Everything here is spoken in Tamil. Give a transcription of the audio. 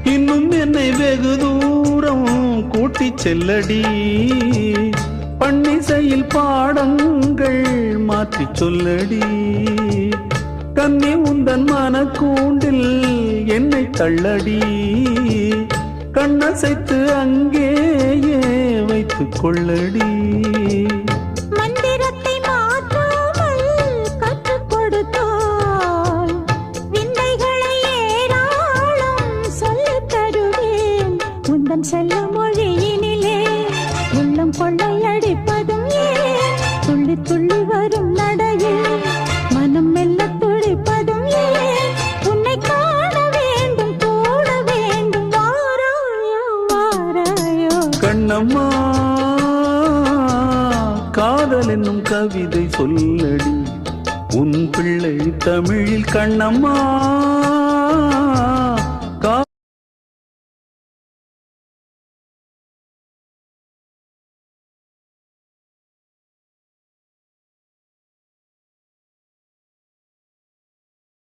இன்னும் என்னை வெகு தூரம் கூட்டி செல்லடி, பன்னிசையில் பாடங்கள் மாற்றி சொல்லடி. கன்னி உந்தன் மனக்கூண்டில் என்னை தள்ளடி, கண்ணசைத்து அங்கேயே வைத்துக் கொள்ளடி. மந்திரத்தை மாற்றாமல் கற்றுக் கொடுத்தால் விந்தைகளை ஏராளம் சொல்லித் தருவேன். உந்தன் செல்ல மொழியினிலே உள்ளம் கொள்ளையடிப்பதும் ஏன், துள்ளி துள்ளி வரும் நடையில் மனம் மெல்ல துடிப்பதும் ஏன். உன்னை காண வேண்டும் கூட வேண்டும், வாராயோ வாராயோ. கண்ணம்மா காதல் என்னும் கவிதை சொல்லடி, உன் பிள்ளை தமிழில் கண்ணம்மா.